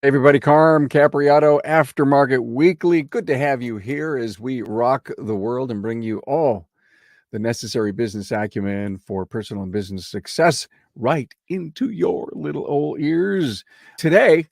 Hey everybody, Carm Capriato, Aftermarket Weekly. Good to have you here as we rock the world and bring you all the necessary business acumen for personal and business success right into your little old ears. Today,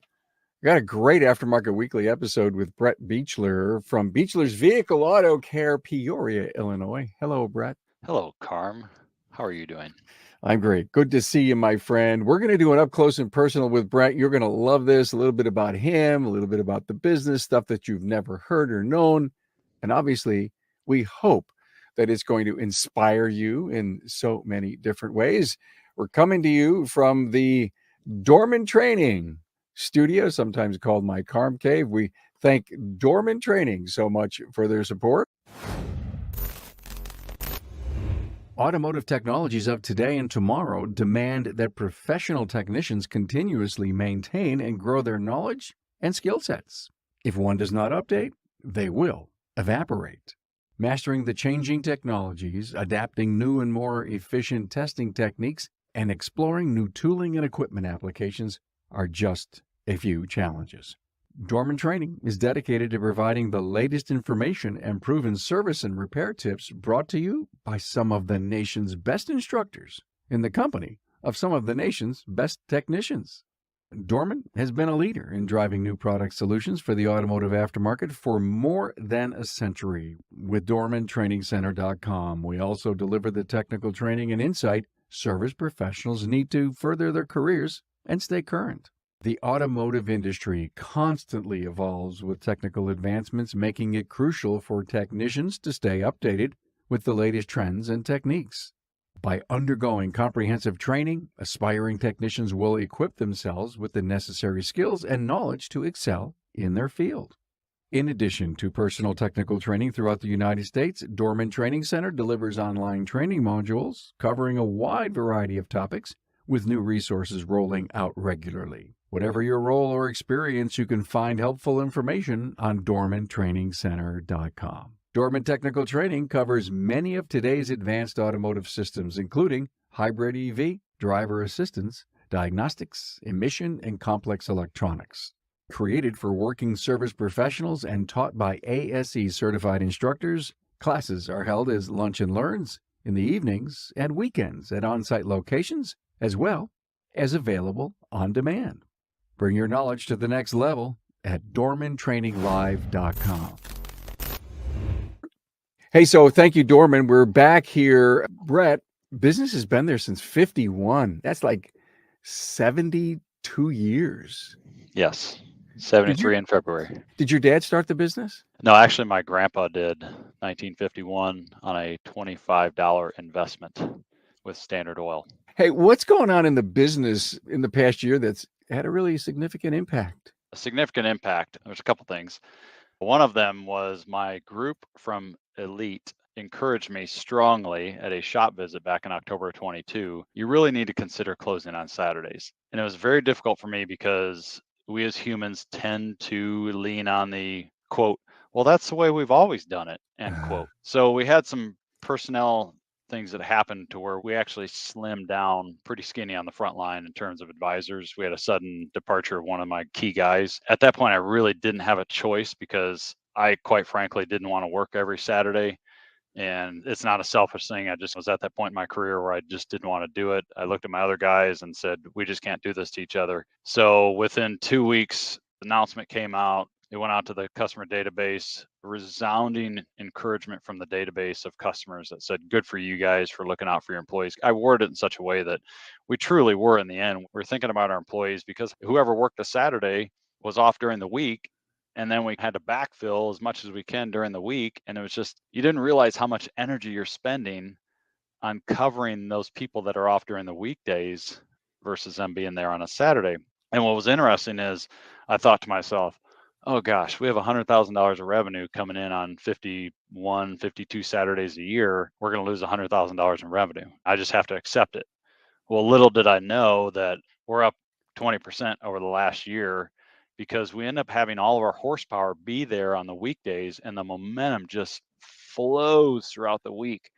we got a great Aftermarket Weekly episode with Brett Beachler from Beachler's Vehicle Auto Care, Peoria, Illinois. Hello, Brett. Hello, Carm. How are you doing? I'm great. Good to see you, my friend. We're going to do an up close and personal with Brett. You're going to love this. A little bit about him, a little bit about the business, stuff that you've never heard or known. And obviously, we hope that it's going to inspire you in so many different ways. We're coming to you from the Dorman Training Studio, sometimes called my Carm Cave. We thank Dorman Training so much for their support. Automotive technologies of today and tomorrow demand that professional technicians continuously maintain and grow their knowledge and skill sets. If one does not update, they will evaporate. Mastering the changing technologies, adapting new and more efficient testing techniques, and exploring new tooling and equipment applications are just a few challenges. Dorman Training is dedicated to providing the latest information and proven service and repair tips brought to you by some of the nation's best instructors in the company of some of the nation's best technicians. Dorman has been a leader in driving new product solutions for the automotive aftermarket for more than a century. With DormanTrainingCenter.com, we also deliver the technical training and insight service professionals need to further their careers and stay current. The automotive industry constantly evolves with technical advancements, making it crucial for technicians to stay updated with the latest trends and techniques. By undergoing comprehensive training, aspiring technicians will equip themselves with the necessary skills and knowledge to excel in their field. In addition to personal technical training throughout the United States, Dorman Training Center delivers online training modules covering a wide variety of topics, with new resources rolling out regularly. Whatever your role or experience, you can find helpful information on DormanTrainingCenter.com. Dorman Technical Training covers many of today's advanced automotive systems, including hybrid EV, driver assistance, diagnostics, emission, and complex electronics. Created for working service professionals and taught by ASE certified instructors, classes are held as lunch and learns in the evenings and weekends at on-site locations, as well as available on demand. Bring your knowledge to the next level at DormanTrainingLive.com. Hey, so thank you, Dorman. We're back here. Brett, business has been there since 51. That's like 72 years. Yes, 73 in February. Did your dad start the business? No, actually, my grandpa did, 1951, on a $25 investment with Standard Oil. Hey, what's going on in the business in the past year that's had a really significant impact? A significant impact. There's a couple things. One of them was my group from Elite encouraged me strongly at a shop visit back in October of 22. You really need to consider closing on Saturdays. And it was very difficult for me because we as humans tend to lean on the quote, well, that's the way we've always done it, end quote. So we had some personnel things that happened to where we actually slimmed down pretty skinny on the front line in terms of advisors. We had a sudden departure of one of my key guys. At that point, I really didn't have a choice because I quite frankly didn't want to work every Saturday. And it's not a selfish thing. I just was at that point in my career where I just didn't want to do it. I looked at my other guys and said, we just can't do this to each other. So within 2 weeks, the announcement came out. It went out to the customer database, resounding encouragement from the database of customers that said, good for you guys for looking out for your employees. I worded it in such a way that we truly were in the end. We're thinking about our employees because whoever worked a Saturday was off during the week. And then we had to backfill as much as we can during the week. And it was just, you didn't realize how much energy you're spending on covering those people that are off during the weekdays versus them being there on a Saturday. And what was interesting is I thought to myself, oh gosh, we have $100,000 of revenue coming in on 51, 52 Saturdays a year. We're going to lose $100,000 in revenue. I just have to accept it. Well, little did I know that we're up 20% over the last year because we end up having all of our horsepower be there on the weekdays and the momentum just flows throughout the week.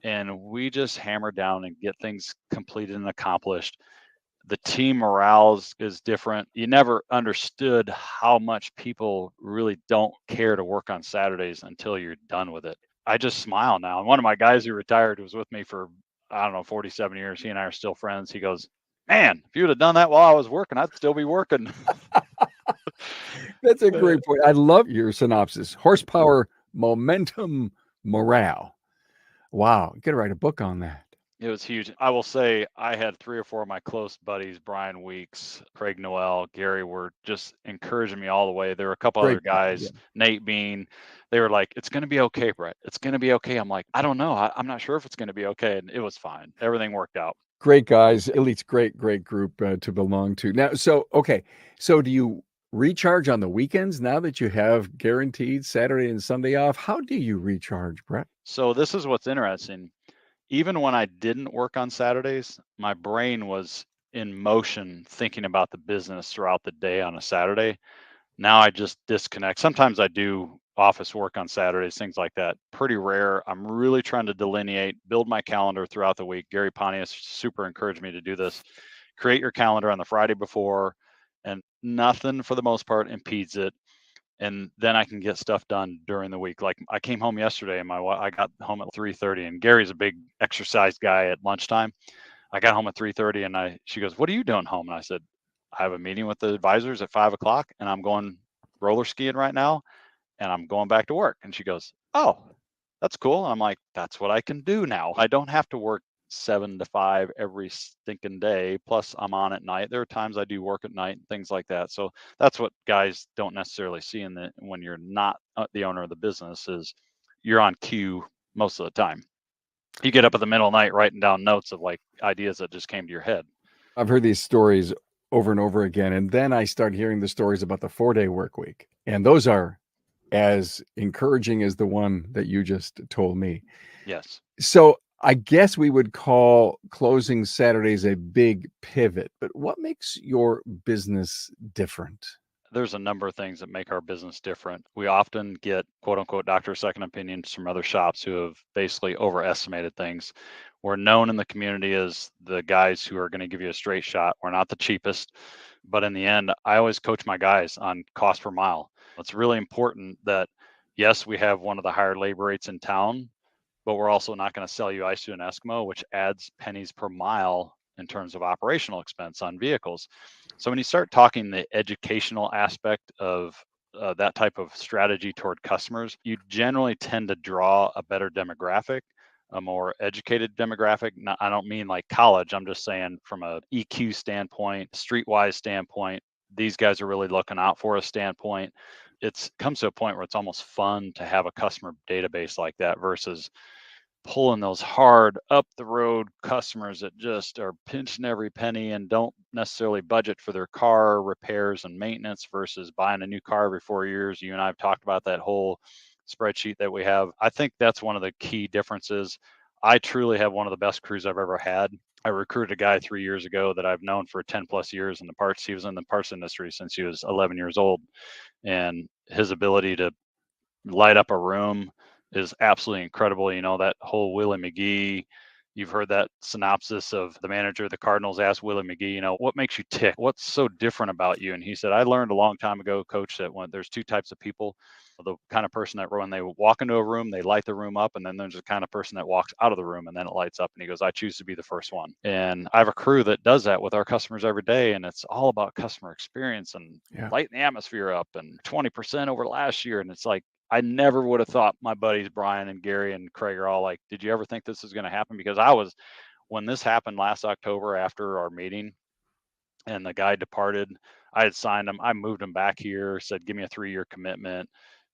And we just hammer down and get things completed and accomplished. The team morale is different. You never understood how much people really don't care to work on Saturdays until you're done with it. I just smile now. And one of my guys who retired was with me for, I don't know, 47 years. He and I are still friends. He goes, man, if you would have done that while I was working, I'd still be working. That's a great point. I love your synopsis. Horsepower, momentum, morale. Wow. You got to write a book on that. It was huge. I will say I had 3 or 4 of my close buddies, Brian Weeks, Craig Noel, Gary, were just encouraging me all the way. There were a couple Great other guy, yeah. guys, Nate Bean. They were like, it's going to be okay, Brett. It's going to be okay. I'm like, I don't know. I'm not sure if it's going to be okay. And it was fine. Everything worked out. Great guys. Elite's great group to belong to. Now, okay. So do you recharge on the weekends now that you have guaranteed Saturday and Sunday off? How do you recharge, Brett? So this is what's interesting. Even when I didn't work on Saturdays, my brain was in motion thinking about the business throughout the day on a Saturday. Now I just disconnect. Sometimes I do office work on Saturdays, things like that. Pretty rare. I'm really trying to delineate, build my calendar throughout the week. Gary Pontius super encouraged me to do this. Create your calendar on the Friday before, and nothing for the most part impedes it. And then I can get stuff done during the week. Like I came home yesterday and I got home at 3:30, and Gary's a big exercise guy at lunchtime. I got home at 3:30 and she goes, "What are you doing home?" And I said, "I have a meeting with the advisors at 5 o'clock and I'm going roller skiing right now and I'm going back to work." And she goes, "Oh, that's cool." And I'm like, "That's what I can do now. I don't have to work 7 to 5 every stinking day. Plus I'm on at night. There are times I do work at night and things like that." So that's what guys don't necessarily see when you're not the owner of the business is you're on cue most of the time. You get up in the middle of the night writing down notes of like ideas that just came to your head. I've heard these stories over and over again. And then I start hearing the stories about the 4-day work week. And those are as encouraging as the one that you just told me. Yes. So I guess we would call closing Saturdays a big pivot. But what makes your business different? There's a number of things that make our business different. We often get quote unquote doctor second opinions from other shops who have basically overestimated things. We're known in the community as the guys who are going to give you a straight shot. We're not the cheapest, but in the end, I always coach my guys on cost per mile. It's really important that, yes, we have one of the higher labor rates in town, but we're also not going to sell you ice to an Eskimo, which adds pennies per mile in terms of operational expense on vehicles. So when you start talking the educational aspect of that type of strategy toward customers, you generally tend to draw a better demographic, a more educated demographic. I don't mean like college. I'm just saying from a EQ standpoint, streetwise standpoint, these guys are really looking out for a standpoint. It comes to a point where it's almost fun to have a customer database like that versus pulling those hard up the road customers that just are pinching every penny and don't necessarily budget for their car repairs and maintenance versus buying a new car every 4 years. You and I have talked about that whole spreadsheet that we have. I think that's one of the key differences. I truly have one of the best crews I've ever had. I recruited a guy 3 years ago that I've known for 10 plus years in the parts. He was in the parts industry since he was 11 years old. And his ability to light up a room is absolutely incredible. You know, that whole Willie McGee, you've heard that synopsis of the manager of the Cardinals asked Willie McGee, you know, what makes you tick? What's so different about you? And he said, I learned a long time ago, coach, that when there's two types of people, the kind of person that when they walk into a room, they light the room up. And then there's the kind of person that walks out of the room and then it lights up. And he goes, I choose to be the first one. And I have a crew that does that with our customers every day. And it's all about customer experience and lighting the atmosphere up and 20% over last year. And it's like, I never would have thought my buddies Brian and Gary and Craig are all like, did you ever think this was going to happen? Because when this happened last October after our meeting and the guy departed, I had signed him. I moved him back here, said, give me a 3-year commitment.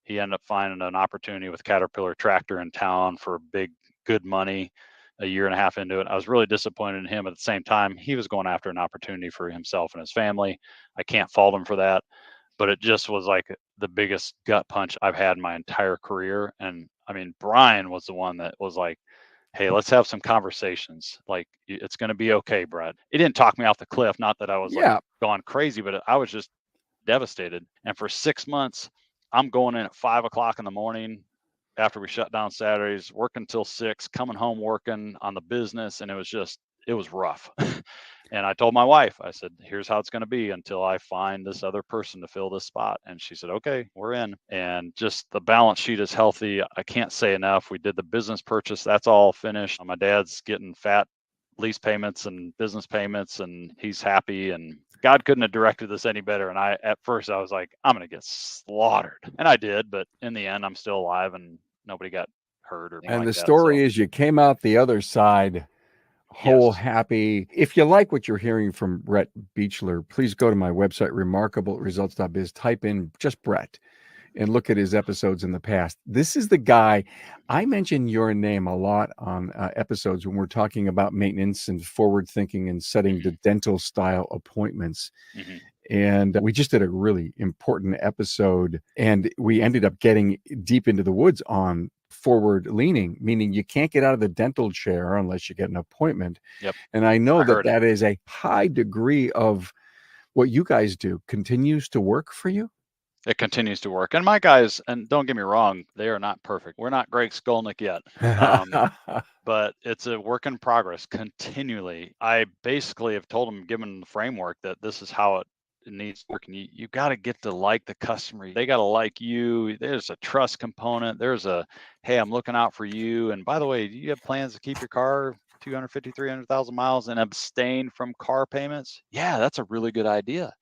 He ended up finding an opportunity with Caterpillar Tractor in town for big, good money a year and a half into it. I was really disappointed in him. At the same time, he was going after an opportunity for himself and his family. I can't fault him for that. But it just was like the biggest gut punch I've had in my entire career. And I mean, Brian was the one that was like, hey, let's have some conversations. Like, it's going to be okay, Brett. It didn't talk me off the cliff. Not that I was like going crazy, but I was just devastated. And for 6 months, I'm going in at 5 o'clock in the morning after we shut down Saturdays, working till 6, coming home working on the business. And it was rough. And I told my wife, I said, here's how it's going to be until I find this other person to fill this spot. And she said, okay, we're in. And just the balance sheet is healthy. I can't say enough. We did the business purchase. That's all finished. My dad's getting fat lease payments and business payments, and he's happy. And God couldn't have directed this any better. And at first I was like, I'm going to get slaughtered. And I did. But in the end, I'm still alive and nobody got hurt or anything And like the that. story is you came out the other side whole, Yes. happy. If you like what you're hearing from Brett Beachler, please go to my website, remarkableresults.biz, type in just Brett and look at his episodes in the past. This is the guy. I mention your name a lot on episodes when we're talking about maintenance and forward thinking and setting the dental style appointments. And we just did a really important episode, and we ended up getting deep into the woods on forward leaning, meaning you can't get out of the dental chair unless you get an appointment. Yep. And I know heard that is a high degree of what you guys do continues to work for you. It continues to work. And my guys, and don't get me wrong, they are not perfect. We're not Greg Skolnick yet. But it's a work in progress continually. I basically have told them, given the framework, that this is how it needs to work. And you got to get to like the customer. They got to like you. There's a trust component. There's a, hey, I'm looking out for you. And by the way, do you have plans to keep your car 250, 300,000 miles and abstain from car payments? Yeah, that's a really good idea.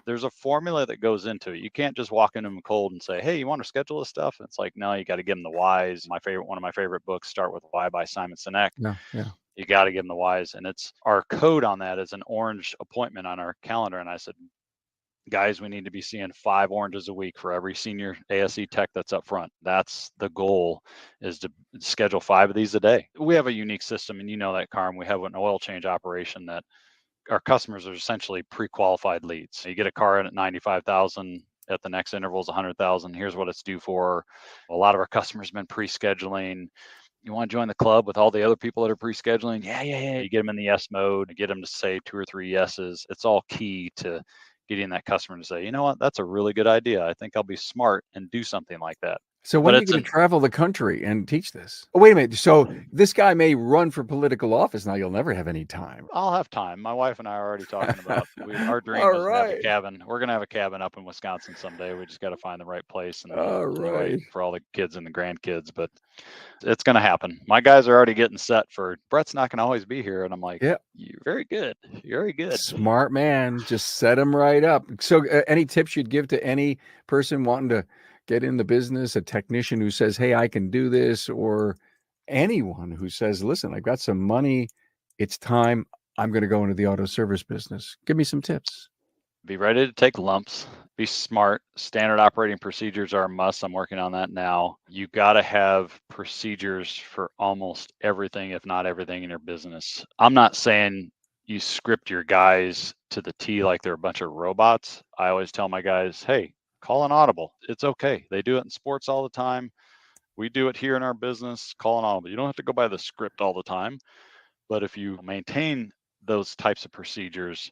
There's a formula that goes into it. You can't just walk into them cold and say, hey, you want to schedule this stuff? It's like, no, you got to give them the whys. One of my favorite books, Start with Why by Simon Sinek. Yeah. You got to give them the whys. And it's our code on that is an orange appointment on our calendar. And I said, guys, we need to be seeing 5 oranges a week for every senior ASE tech that's up front. That's the goal, is to schedule 5 of these a day. We have a unique system, and you know that, Carm. We have an oil change operation that our customers are essentially pre-qualified leads. You get a car in at 95,000, at the next interval is 100,000. Here's what it's due for. A lot of our customers have been pre-scheduling. You want to join the club with all the other people that are pre-scheduling? Yeah. You get them in the yes mode, get them to say 2 or 3 yeses. It's all key to getting that customer to say, you know what, that's a really good idea. I think I'll be smart and do something like that. So when are you going to travel the country and teach this? Oh, wait a minute. So this guy may run for political office. Now you'll never have any time. I'll have time. My wife and I are already talking about our dream is to have a cabin. We're going to have a cabin up in Wisconsin someday. We just got to find the right place and right for all the kids and the grandkids. But it's going to happen. My guys are already getting set for Brett's not going to always be here. And I'm like, you're very good. You're very good. Smart man. Just set him right up. So any tips you'd give to any person wanting to get in the business, a technician who says, hey, I can do this, or anyone who says, listen, I've got some money, it's time, I'm going to go into the auto service business? Give me some tips. Be ready to take lumps. Be smart. Standard operating procedures are a must. I'm working on that now. You got to have procedures for almost everything, if not everything, in your business. I'm not saying you script your guys to the T like they're a bunch of robots. I always tell my guys, hey, call an audible. It's okay. They do it in sports all the time. We do it here in our business. Call an audible. You don't have to go by the script all the time. But if you maintain those types of procedures,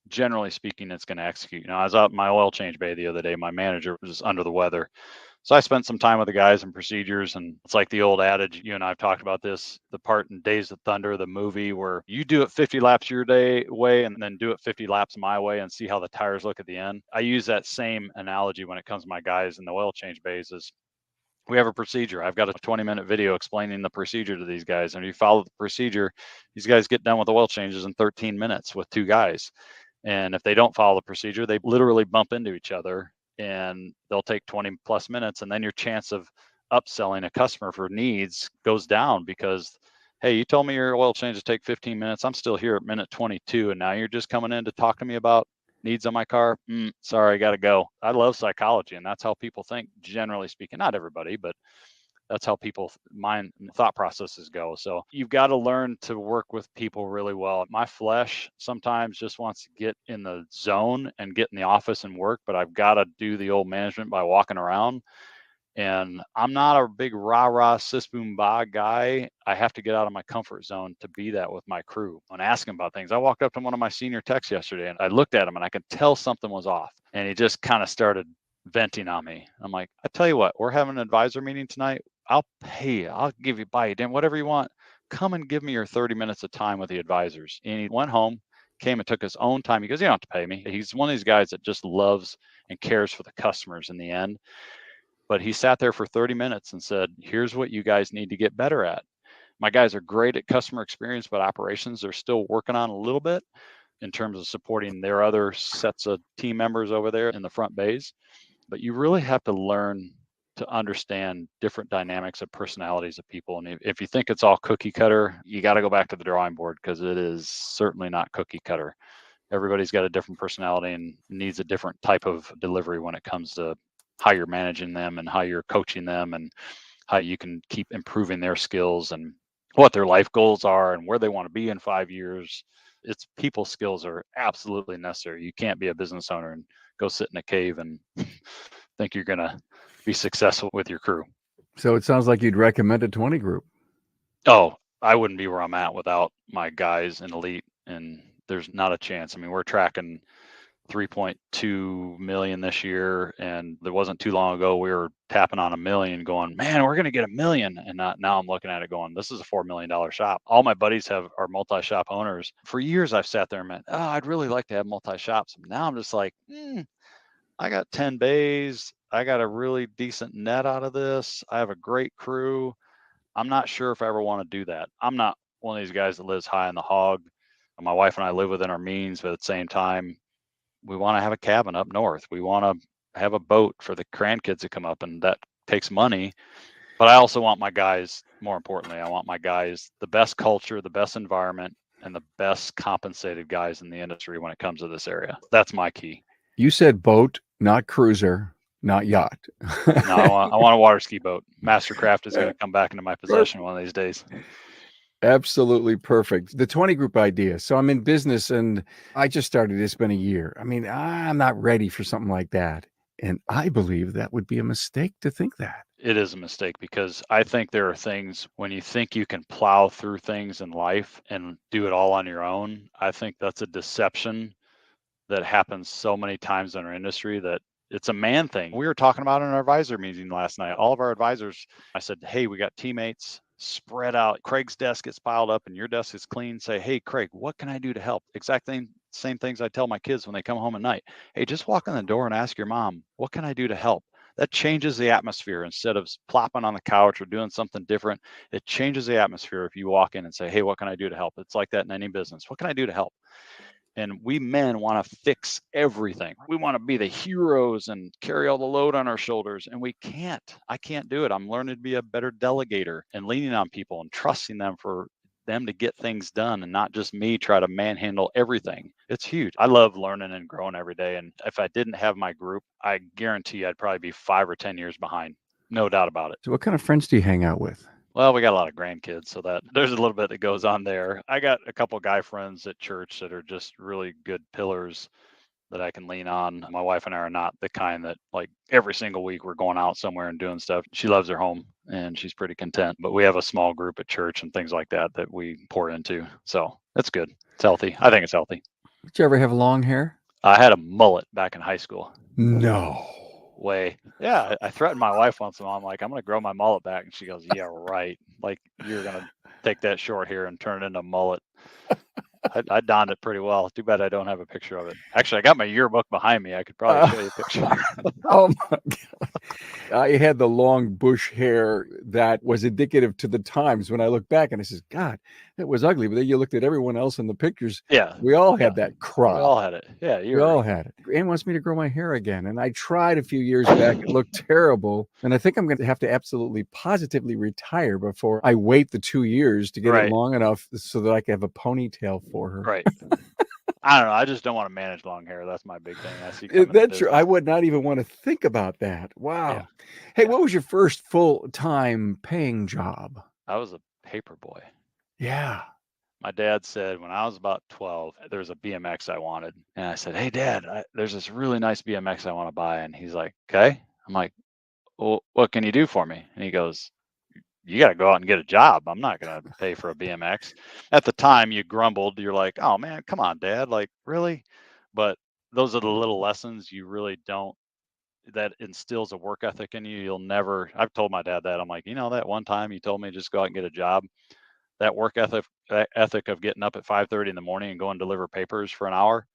generally speaking, it's going to execute. You know, I was out in my oil change bay the other day. My manager was under the weather. So I spent some time with the guys and procedures, and it's like the old adage, you and I have talked about this, the part in Days of Thunder, the movie, where you do it 50 laps your way and then do it 50 laps my way and see how the tires look at the end. I use that same analogy when it comes to my guys in the oil change bays. Is we have a procedure. I've got a 20-minute video explaining the procedure to these guys. And if you follow the procedure, these guys get done with oil changes in 13 minutes with 2 guys. And if they don't follow the procedure, they literally bump into each other and they'll take 20 plus minutes. And then your chance of upselling a customer for needs goes down because, hey, you told me your oil changes take 15 minutes. I'm still here at minute 22. And now you're just coming in to talk to me about needs on my car. Sorry, I got to go. I love psychology, and that's how people think, generally speaking. Not everybody, but that's how people mind thought processes go. So you've got to learn to work with people really well. My flesh sometimes just wants to get in the zone and get in the office and work, but I've got to do the old management by walking around. And I'm not a big rah-rah sis boom bah guy. I have to get out of my comfort zone to be that with my crew. When asking about things, I walked up to one of my senior techs yesterday and I looked at him and I could tell something was off. And he just kind of started venting on me. I'm like, I tell you what, we're having an advisor meeting tonight. I'll pay you. I'll give you, buy you dinner, whatever you want. Come and give me your 30 minutes of time with the advisors. And he went home. came and took his own time. He goes, you don't have to pay me. He's one of these guys that just loves and cares for the customers in the end. But he sat there for 30 minutes and said, here's what you guys need to get better at. My guys are great at customer experience, but operations they're still working on a little bit in terms of supporting their other sets of team members over there in the front bays. But you really have to learn to understand different dynamics of personalities of people. And if you think it's all cookie cutter, you got to go back to the drawing board, because it is certainly not cookie cutter. Everybody's got a different personality and needs a different type of delivery when it comes to how you're managing them and how you're coaching them and how you can keep improving their skills and what their life goals are and where they want to be in 5 years. It's people skills are absolutely necessary. You can't be a business owner and go sit in a cave and think you're going to be successful with your crew. So it sounds like you'd recommend a 20 group. Oh, I wouldn't be where I'm at without my guys in elite, and there's not a chance. I mean, we're tracking 3.2 million this year, and there wasn't too long ago we were tapping on 1 million going, man, we're going to get 1 million. And now I'm looking at it going, this is a $4 million shop. All my buddies are multi-shop owners. For years I've sat there and went, oh, I'd really like to have multi-shops. Now I'm just like, I got 10 bays. I got a really decent net out of this. I have a great crew. I'm not sure if I ever want to do that. I'm not one of these guys that lives high on the hog. My wife and I live within our means, but at the same time, we want to have a cabin up north. We want to have a boat for the grandkids to come up, and that takes money. But I also want my guys, more importantly, I want my guys, the best culture, the best environment, and the best compensated guys in the industry when it comes to this area. That's my key. You said boat, not cruiser, not yacht. No, I want a water ski boat. Mastercraft is going to come back into my possession one of these days. Absolutely perfect. The 20 group idea. So I'm in business and I just started. It's been a year. I mean, I'm not ready for something like that. And I believe that would be a mistake to think that. It is a mistake, because I think there are things when you think you can plow through things in life and do it all on your own. I think that's a deception that happens so many times in our industry that it's a man thing. We were talking about in our advisor meeting last night. All of our advisors, I said, hey, we got teammates spread out. Craig's desk gets piled up and your desk is clean. Say, hey, Craig, what can I do to help? Exactly same things I tell my kids when they come home at night. Hey, just walk in the door and ask your mom, what can I do to help? That changes the atmosphere. Instead of plopping on the couch or doing something different, it changes the atmosphere if you walk in and say, hey, what can I do to help? It's like that in any business. What can I do to help? And we men want to fix everything. We want to be the heroes and carry all the load on our shoulders. And we can't. I can't do it. I'm learning to be a better delegator and leaning on people and trusting them for them to get things done, and not just me try to manhandle everything. It's huge. I love learning and growing every day. And if I didn't have my group, I guarantee I'd probably be 5 or 10 years behind. No doubt about it. So what kind of friends do you hang out with? Well, we got a lot of grandkids, so that there's a little bit that goes on there. I got a couple guy friends at church that are just really good pillars that I can lean on. My wife and I are not the kind that like every single week we're going out somewhere and doing stuff. She loves her home and she's pretty content, but we have a small group at church and things like that that we pour into. So that's good. It's healthy. I think it's healthy. Did you ever have long hair? I had a mullet back in high school. No way. Yeah, I threatened my wife once in a while. I'm like, I'm gonna grow my mullet back, and she goes, yeah, right. Like, you're gonna take that short hair and turn it into a mullet. I donned it pretty well. Too bad I don't have a picture of it. Actually, I got my yearbook behind me. I could probably show you a picture. Oh my God. I had the long bush hair that was indicative to the times when I look back and I says, God, that was ugly. But then you looked at everyone else in the pictures. Yeah. We all had that crop. We all had it. Yeah. We all had it. Ann wants me to grow my hair again. And I tried a few years back. It looked terrible. And I think I'm going to have to absolutely positively retire before I wait the 2 years to get it long enough so that I can have a ponytail for her. Right. I don't know. I just don't want to manage long hair. That's my big thing. I see. That's true. I would not even want to think about that. Wow. Yeah. Hey, what was your first full-time paying job? I was a paper boy. Yeah. My dad said when I was about 12, there was a BMX I wanted. And I said, hey, Dad, there's this really nice BMX I want to buy. And he's like, okay. I'm like, well, what can you do for me? And he goes, you got to go out and get a job. I'm not going to pay for a BMX. At the time, you grumbled. You're like, oh, man, come on, Dad. Like, really? But those are the little lessons you really don't, that instills a work ethic in you. You'll never, I've told my dad that. I'm like, you know, that one time you told me just go out and get a job. that work ethic of getting up at 5:30 in the morning and going to deliver papers for an hour,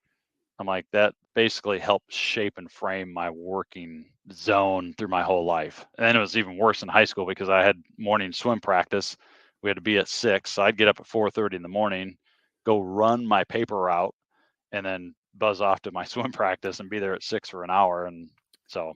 I'm like, that basically helped shape and frame my working zone through my whole life. And then it was even worse in high school because I had morning swim practice. We had to be at 6. So I'd get up at 4:30 in the morning, go run my paper route, and then buzz off to my swim practice and be there at 6 for an hour. And so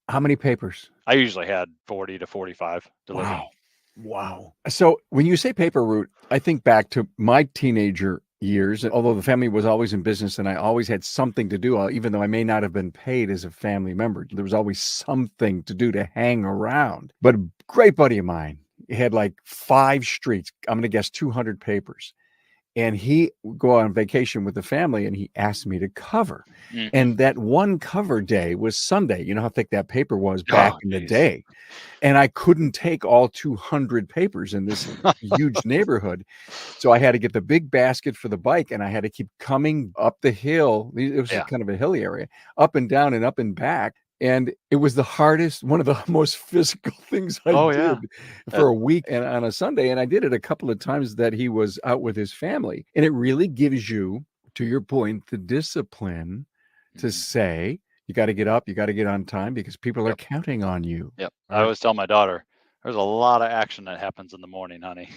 How many papers? I usually had 40 to 45 delivered. Wow. Wow. So when you say paper route, I think back to my teenager years. Although the family was always in business and I always had something to do, even though I may not have been paid as a family member, there was always something to do to hang around. But a great buddy of mine, he had like 5 streets, I'm going to guess 200 papers. And he would go on vacation with the family and he asked me to cover. Mhm. And that one cover day was Sunday. You know how thick that paper was back Oh, in the geez. day. And I couldn't take all 200 papers in this huge neighborhood. So I had to get the big basket for the bike and I had to keep coming up the hill. It was Yeah. kind of a hilly area, up and down and up and back. And it was the hardest, one of the most physical things I Oh, yeah. did for a week and on a Sunday. And I did it a couple of times that he was out with his family. And it really gives you, to your point, the discipline to Mhm. say, you got to get up, you got to get on time because people are Yep. counting on you. Yep. I Right. always tell my daughter, there's a lot of action that happens in the morning, honey.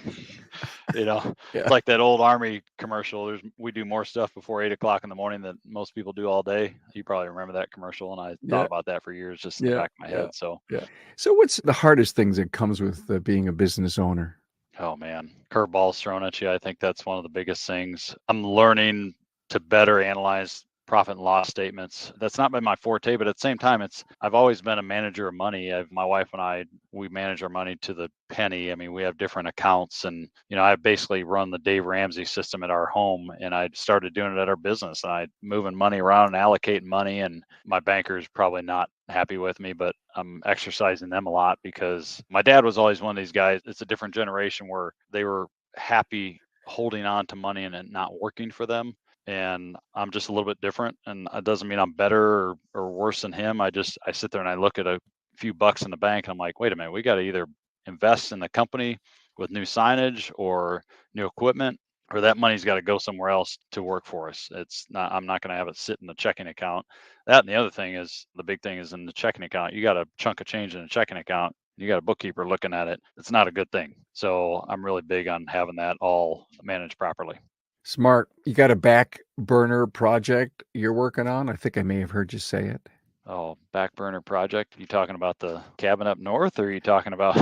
Yeah. It's like that old Army commercial. We do more stuff before 8 o'clock in the morning than most people do all day. You probably remember that commercial, and I thought Yeah. about that for years, just in the Yeah. back of my head. So, Yeah. So what's the hardest things that comes with being a business owner? oh man, curveballs thrown at you. I think that's one of the biggest things. I'm learning to better analyze profit and loss statements. That's not been my forte, but at the same time, I've always been a manager of money. My wife and I, we manage our money to the penny. I mean, we have different accounts, and I basically run the Dave Ramsey system at our home, and I started doing it at our business. And I moving money around and allocating money, and my banker's probably not happy with me, but I'm exercising them a lot because my dad was always one of these guys. It's a different generation where they were happy holding on to money and it not working for them. And I'm just a little bit different. And it doesn't mean I'm better or worse than him. I sit there and I look at a few bucks in the bank and I'm like, wait a minute, we got to either invest in the company with new signage or new equipment, or that money's got to go somewhere else to work for us. I'm not going to have it sit in the checking account. That, and the other thing is, the big thing is in the checking account, you got a chunk of change in a checking account. You got a bookkeeper looking at it. It's not a good thing. So I'm really big on having that all managed properly. Smart. You got a back burner project you're working on? I think I may have heard you say it. Oh, back burner project. You talking about the cabin up north, or are you talking about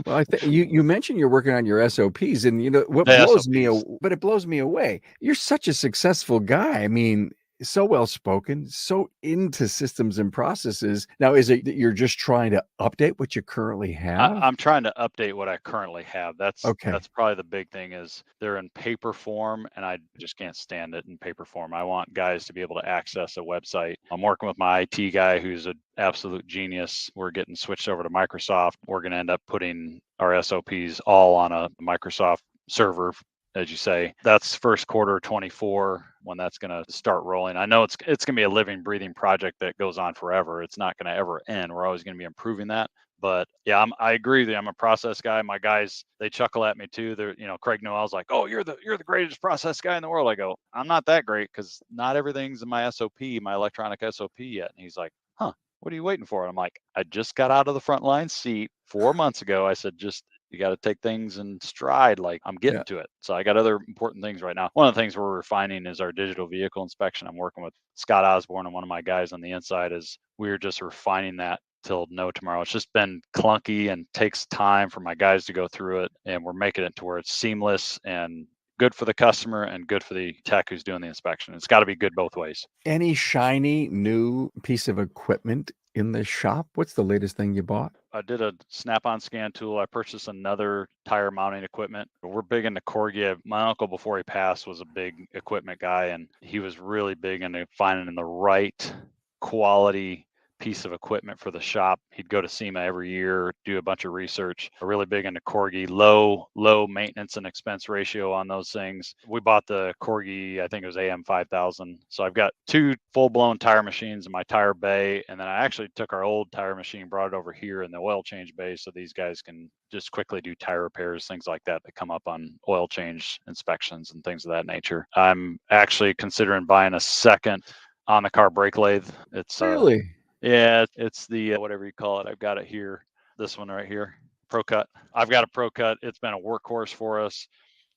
Well, I think you mentioned you're working on your SOPs, and what the blows me, SOPs? but it blows me away. You're such a successful guy. I mean, so well spoken, so into systems and processes. Now, is it that you're just trying to update what you currently have? I'm trying to update what I currently have. That's Okay. probably the big thing is they're in paper form, and I just can't stand it in paper form. I want guys to be able to access a website. I'm working with my IT guy who's an absolute genius. We're getting switched over to Microsoft. We're going to end up putting our SOPs all on a Microsoft server, as you say. That's first quarter 24 when that's going to start rolling. I know it's going to be a living, breathing project that goes on forever. It's not going to ever end. We're always going to be improving that. But yeah, I agree with you. I'm a process guy. My guys, they chuckle at me too. They're, Craig Noel's like, "Oh, you're the greatest process guy in the world." I go, "I'm not that great because not everything's in my SOP, my electronic SOP yet." And he's like, "Huh, what are you waiting for?" And I'm like, "I just got out of the frontline seat 4 months ago." I said, "Just you got to take things in stride. Like I'm getting Yeah. to it." So I got other important things right now. One of the things we're refining is our digital vehicle inspection. I'm working with Scott Osborne and one of my guys on the inside. Is we're just refining that till no tomorrow. It's just been clunky and takes time for my guys to go through it, and we're making it to where it's seamless and good for the customer and good for the tech who's doing the inspection. It's got to be good both ways. Any shiny new piece of equipment in the shop? What's the latest thing you bought? I did a snap-on scan tool. I purchased another tire mounting equipment. We're big into corrugated. My uncle, before he passed, was a big equipment guy, and he was really big into finding the right quality piece of equipment for the shop. He'd go to SEMA every year, do a bunch of research, really big into Corgi, low maintenance and expense ratio on those things. We bought the Corgi, I think it was AM 5000. So I've got 2 full-blown tire machines in my tire bay, and then I actually took our old tire machine, brought it over here in the oil change bay so these guys can just quickly do tire repairs, things like that come up on oil change inspections and things of that nature. I'm actually considering buying a second on the car brake lathe. It's Really? Yeah, it's the whatever you call it. I've got it here. This one right here, Pro Cut. I've got a Pro Cut. It's been a workhorse for us.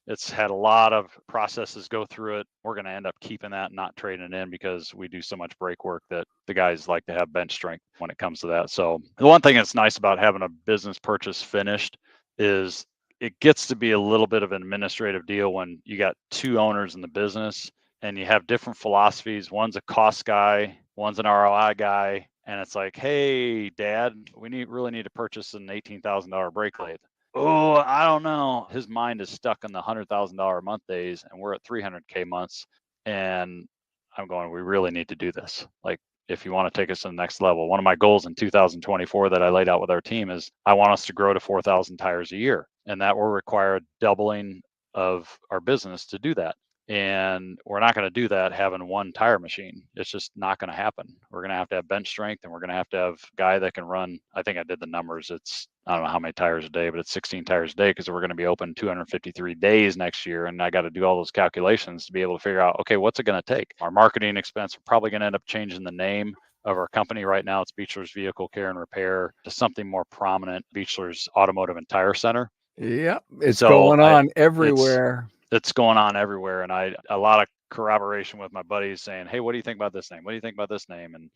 It's had a lot of processes go through it. We're going to end up keeping that and not trading it in because we do so much brake work that the guys like to have bench strength when it comes to that. So the one thing that's nice about having a business purchase finished is it gets to be a little bit of an administrative deal when you got 2 owners in the business and you have different philosophies. One's a cost guy, one's an ROI guy. And it's like, hey, Dad, we really need to purchase an $18,000 brake lathe. Oh, I don't know. His mind is stuck in the $100,000 a month days, and we're at 300K months. And I'm going, we really need to do this. Like, if you want to take us to the next level, one of my goals in 2024 that I laid out with our team is I want us to grow to 4,000 tires a year. And that will require a doubling of our business to do that. And we're not going to do that having 1 tire machine. It's just not going to happen. We're going to have bench strength, and we're going to have a guy that can run. I think I did the numbers. I don't know how many tires a day, but it's 16 tires a day because we're going to be open 253 days next year. And I got to do all those calculations to be able to figure out, okay, what's it going to take? Our marketing expense, we're probably going to end up changing the name of our company. Right now, it's Beachler's Vehicle Care and Repair to something more prominent, Beachler's Automotive and Tire Center. Yeah, it's going on everywhere. It's going on everywhere. And a lot of corroboration with my buddies saying, hey, what do you think about this name? What do you think about this name? And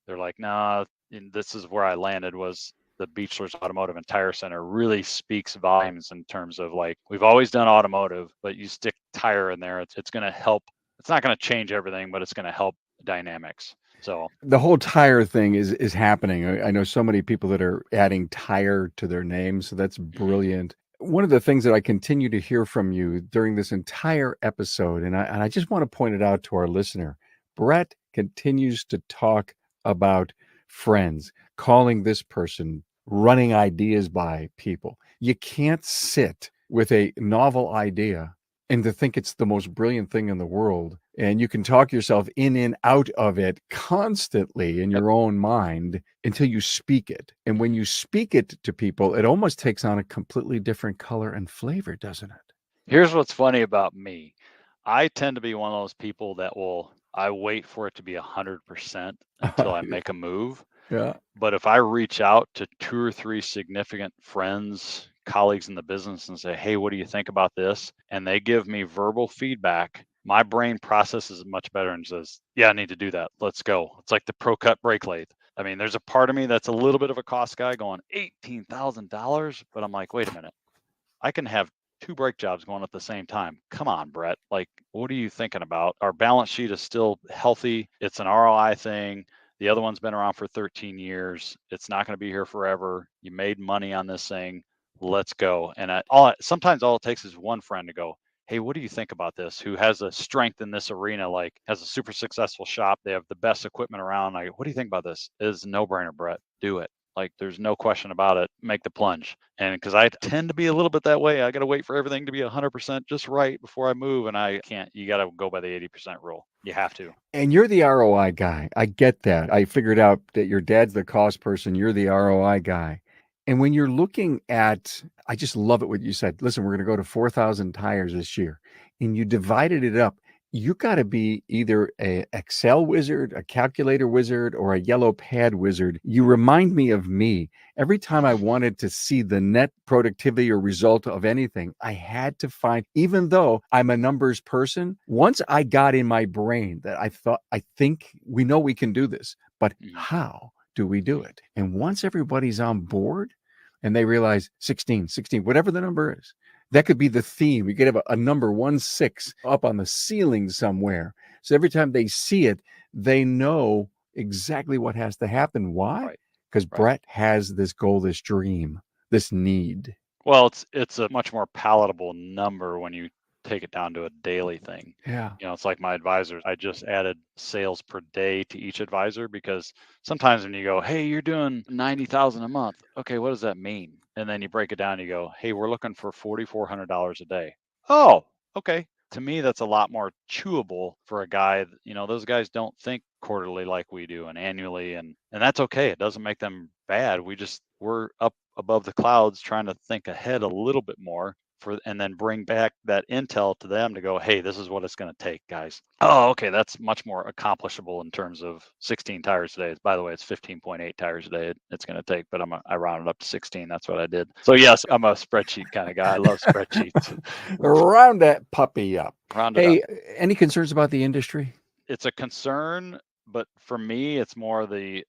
they're like, nah, this is where I landed was the Beachler's Automotive and Tire Center really speaks volumes in terms of like, we've always done automotive, but you stick tire in there. It's going to help. It's not going to change everything, but it's going to help dynamics. So the whole tire thing is happening. I know so many people that are adding tire to their name. So that's brilliant. One of the things that I continue to hear from you during this entire episode, and I just want to point it out to our listener, Brett continues to talk about friends, calling this person, running ideas by people. You can't sit with a novel idea and to think it's the most brilliant thing in the world. And you can talk yourself in and out of it constantly in your own mind until you speak it. And when you speak it to people, it almost takes on a completely different color and flavor, doesn't it? Here's what's funny about me. I tend to be one of those people that I wait for it to be 100% until I make a move. Yeah. But if I reach out to 2 or 3 significant friends, colleagues in the business and say, hey, what do you think about this? And they give me verbal feedback, my brain processes it much better and says, yeah, I need to do that. Let's go. It's like the Pro Cut brake lathe. I mean, there's a part of me that's a little bit of a cost guy going $18,000, but I'm like, wait a minute. I can have 2 brake jobs going at the same time. Come on, Brett. Like, what are you thinking about? Our balance sheet is still healthy. It's an ROI thing. The other one's been around for 13 years. It's not going to be here forever. You made money on this thing. Let's go. And sometimes all it takes is one friend to go, hey, what do you think about this? Who has a strength in this arena, like has a super successful shop. They have the best equipment around. Like, what do you think about this? It's a no-brainer, Brett. Do it. Like, there's no question about it. Make the plunge. And because I tend to be a little bit that way, I got to wait for everything to be 100% just right before I move. And I can't. You got to go by the 80% rule. You have to. And you're the ROI guy. I get that. I figured out that your dad's the cost person. You're the ROI guy. And when you're looking at, I just love it what you said. Listen, we're going to go to 4,000 tires this year. And you divided it up. You got to be either a Excel wizard, a calculator wizard, or a yellow pad wizard. You remind me of me. Every time I wanted to see the net productivity or result of anything, I had to find, even though I'm a numbers person, once I got in my brain that I think we know we can do this, but how do we do it? And once everybody's on board and they realize 16, whatever the number is, that could be the theme. You could have a number 16 up on the ceiling somewhere. So every time they see it, they know exactly what has to happen. Why? Because Brett has this goal, this dream, this need. Well, it's a much more palatable number when you take it down to a daily thing. Yeah. It's like my advisors. I just added sales per day to each advisor, because sometimes when you go, hey, you're doing 90,000 a month. Okay, what does that mean? And then you break it down and you go, hey, we're looking for $4,400 a day. Oh, okay. To me, that's a lot more chewable for a guy. Those guys don't think quarterly like we do, and annually, and that's okay. It doesn't make them bad. We're up above the clouds trying to think ahead a little bit more, and then bring back that intel to them to go, hey, this is what it's going to take, guys. Oh, okay, that's much more accomplishable in terms of 16 tires a day. By the way, it's 15.8 tires a day it's going to take, but I rounded up to 16. That's what I did. So yes, I'm a spreadsheet kind of guy. I love spreadsheets. Round that puppy up. Round it Hey, up. any concerns about the industry? It's a concern, but for me, it's more the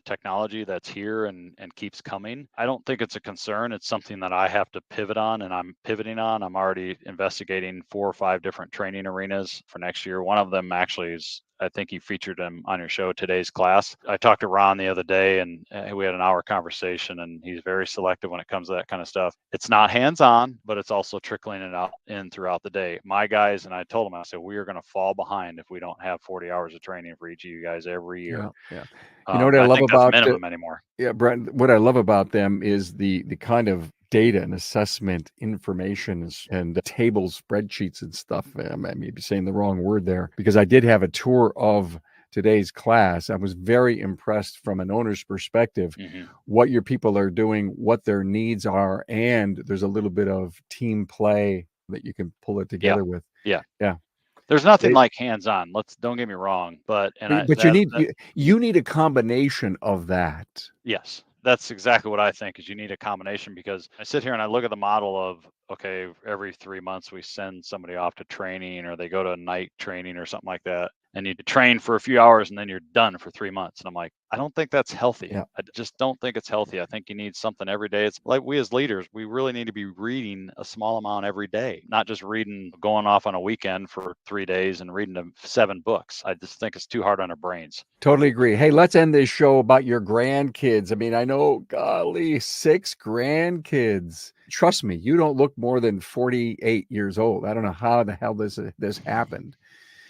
technology that's here and keeps coming. I don't think it's a concern. It's something that I have to pivot on, and I'm pivoting on. I'm already investigating 4 or 5 different training arenas for next year. One of them actually is, I think you featured him on your show, today's class. I talked to Ron the other day, and we had an hour conversation, and he's very selective when it comes to that kind of stuff. It's not hands-on, but it's also trickling it out in throughout the day. My guys, and I told them, I said, we are going to fall behind if we don't have 40 hours of training for each of you guys every year. Yeah. You know what I I love think that's about minimum anymore. Yeah, Brett, what I love about them is the kind of data and assessment information and tables, spreadsheets and stuff. I may be saying the wrong word there, because I did have a tour of today's class. I was very impressed from an owner's perspective, what your people are doing, what their needs are, and there's a little bit of team play that you can pull it together with. Yeah. Yeah. There's nothing like hands-on. Don't get me wrong, but you need a combination of that. Yes, that's exactly what I think, is you need a combination, because I sit here and I look at the model of, okay, every 3 months we send somebody off to training, or they go to night training or something like that, and you train for a few hours and then you're done for 3 months. And I'm like, I don't think that's healthy. Yeah. I just don't think it's healthy. I think you need something every day. It's like, we as leaders, we really need to be reading a small amount every day, not just going off on a weekend for 3 days and reading 7 books. I just think it's too hard on our brains. Totally agree. Hey, let's end this show about your grandkids. I mean, I know, golly, 6 grandkids. Trust me, you don't look more than 48 years old. I don't know how the hell this happened,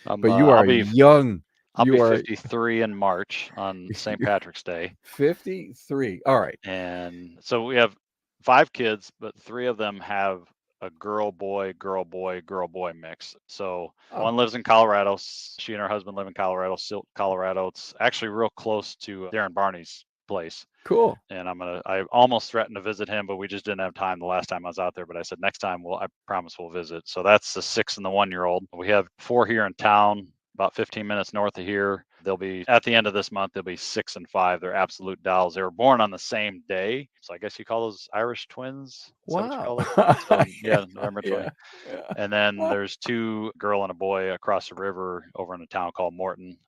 but you are young. I'll be 53 in March on St. Patrick's Day. 53. All right. And so we have 5 kids, but 3 of them have a girl, boy, girl, boy, girl, boy mix. So one lives in Colorado. She and her husband live in Colorado, Silt, Colorado. It's actually real close to Darren Barney's place. Cool. And I almost threatened to visit him, but we just didn't have time the last time I was out there. But I said, next time I promise we'll visit. So that's the 6 and the 1-year-old. We have 4 here in town, about 15 minutes north of here. They'll be, at the end of this month, they'll be 6 and 5. They're absolute dolls. They were born on the same day. So I guess you call those Irish twins. Is that what you call it? Yeah, November 20. Yeah. And then there's 2, girl and a boy, across the river over in a town called Morton.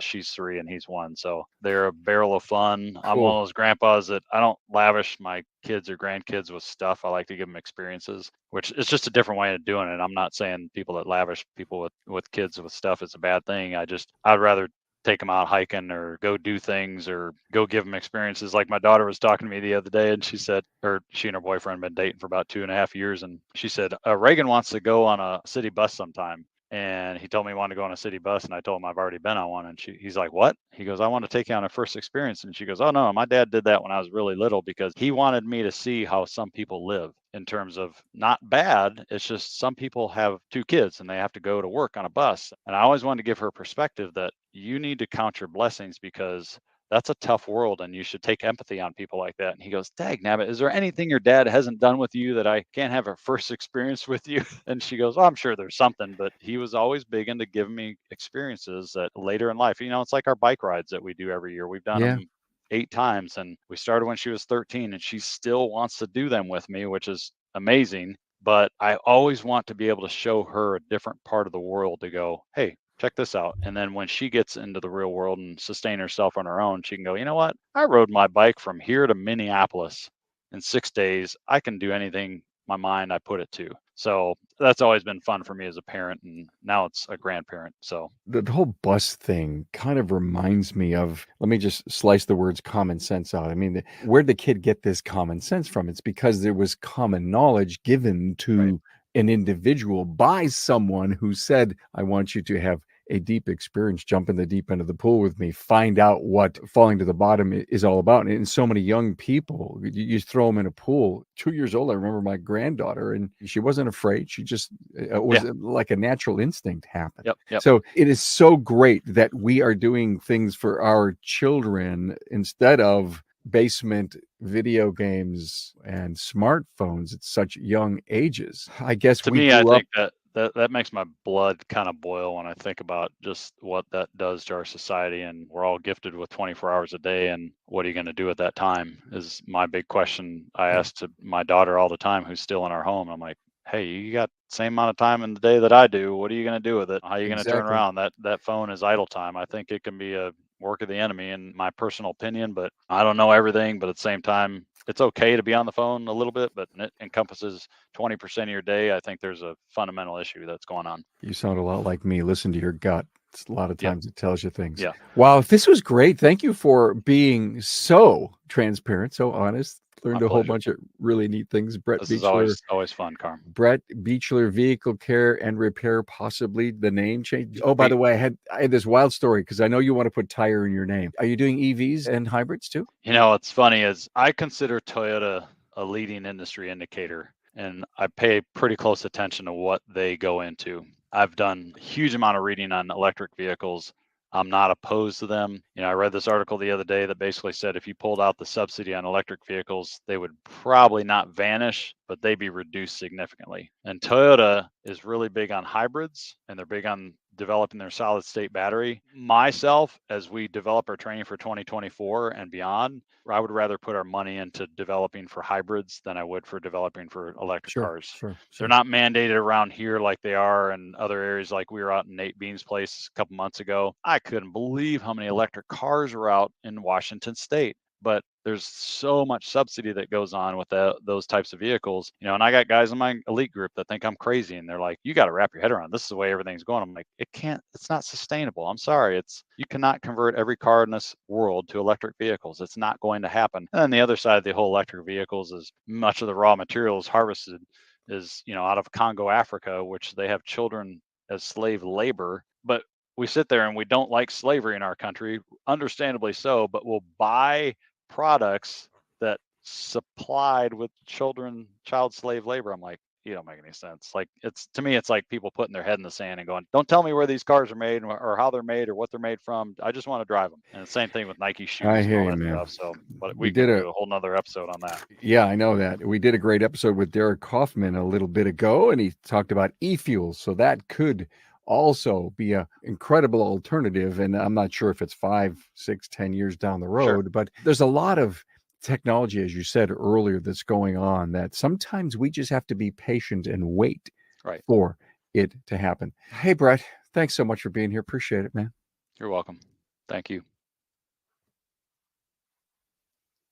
She's 3 and he's 1. So they're a barrel of fun. Cool. I'm one of those grandpas that I don't lavish my kids or grandkids with stuff. I like to give them experiences, which is just a different way of doing it. I'm not saying people that lavish people with kids with stuff is a bad thing. I'd rather take them out hiking or go do things or go give them experiences. Like my daughter was talking to me the other day, and she said, she and her boyfriend have been dating for about 2.5 years. And she said, Reagan wants to go on a city bus sometime. And he told me he wanted to go on a city bus, and I told him I've already been on one. And he's like, what? He goes, I want to take you on a first experience. And she goes, oh no, my dad did that when I was really little, because he wanted me to see how some people live, in terms of not bad. It's just some people have 2 kids and they have to go to work on a bus. And I always wanted to give her perspective that you need to count your blessings, because that's a tough world, and you should take empathy on people like that. And he goes, dag nabbit, is there anything your dad hasn't done with you that I can't have a first experience with you? And she goes, well, I'm sure there's something, but he was always big into giving me experiences that later in life, it's like our bike rides that we do every year. We've done them 8 times, and we started when she was 13, and she still wants to do them with me, which is amazing. But I always want to be able to show her a different part of the world to go, hey, check this out. And then when she gets into the real world and sustain herself on her own, she can go, you know what? I rode my bike from here to Minneapolis in 6 days. I can do anything my mind I put it to. So that's always been fun for me as a parent, and now it's a grandparent. So the whole bus thing kind of reminds me of, let me just slice the words common sense out. I mean, where'd the kid get this common sense from? It's because there was common knowledge given to an individual by someone who said, I want you to have a deep experience, jump in the deep end of the pool with me, find out what falling to the bottom is all about. And so many young people, you throw them in a pool. 2 years old, I remember my granddaughter, and she wasn't afraid. She just, it was like a natural instinct happened. Yep. So it is so great that we are doing things for our children instead of basement video games and smartphones at such young ages. I guess To we me, I grew up. think that makes my blood kind of boil when I think about just what that does to our society. And we're all gifted with 24 hours a day. And what are you going to do at that time is my big question I ask to my daughter all the time, who's still in our home. I'm like, hey, you got the same amount of time in the day that I do. What are you going to do with it? How are you going to turn Exactly. around? That phone is idle time. I think it can be a work of the enemy, in my personal opinion, but I don't know everything. But at the same time, it's okay to be on the phone a little bit, but it encompasses 20% of your day. I think there's a fundamental issue that's going on. You sound a lot like me. Listen to your gut. A lot of times it tells you things. Yeah. Wow, this was great. Thank you for being so transparent, so honest. Learned a whole bunch of really neat things. Brett This is Beachler. always fun, Carm. Brett Beachler, Vehicle Care and Repair, possibly the name change. Oh, by the way, I had this wild story because I know you want to put tire in your name. Are you doing EVs and hybrids too? What's funny is I consider Toyota a leading industry indicator, and I pay pretty close attention to what they go into. I've done a huge amount of reading on electric vehicles. I'm not opposed to them. I read this article the other day that basically said if you pulled out the subsidy on electric vehicles, they would probably not vanish, but they'd be reduced significantly. And Toyota is really big on hybrids, and they're big on developing their solid state battery. Myself, as we develop our training for 2024 and beyond, I would rather put our money into developing for hybrids than I would for developing for electric cars. Sure. They're not mandated around here like they are in other areas. Like we were out in Nate Bean's place a couple months ago. I couldn't believe how many electric cars are out in Washington State. But there's so much subsidy that goes on with those types of vehicles, and I got guys in my elite group that think I'm crazy, and they're like, you got to wrap your head around this is the way everything's going. I'm like, it's not sustainable. I'm sorry. You cannot convert every car in this world to electric vehicles. It's not going to happen. And then the other side of the whole electric vehicles is much of the raw materials harvested is, out of Congo, Africa, which they have children as slave labor. But we sit there and we don't like slavery in our country, understandably so, but we'll buy products that supplied with child slave labor. I'm like, you don't make any sense. Like, to me, it's like people putting their head in the sand and going, don't tell me where these cars are made or how they're made or what they're made from. I just want to drive them. And the same thing with Nike shoes I and hear all you, that man. stuff. So, but we can do a whole nother episode on that. Yeah, I know that. We did a great episode with Derek Kaufman a little bit ago, and he talked about e-fuels. So that could also be an incredible alternative. And I'm not sure if it's 5, 6, 10 years down the road, but there's a lot of technology, as you said earlier, that's going on that sometimes we just have to be patient and wait for it to happen. Hey, Brett, thanks so much for being here. Appreciate it, man. You're welcome. Thank you.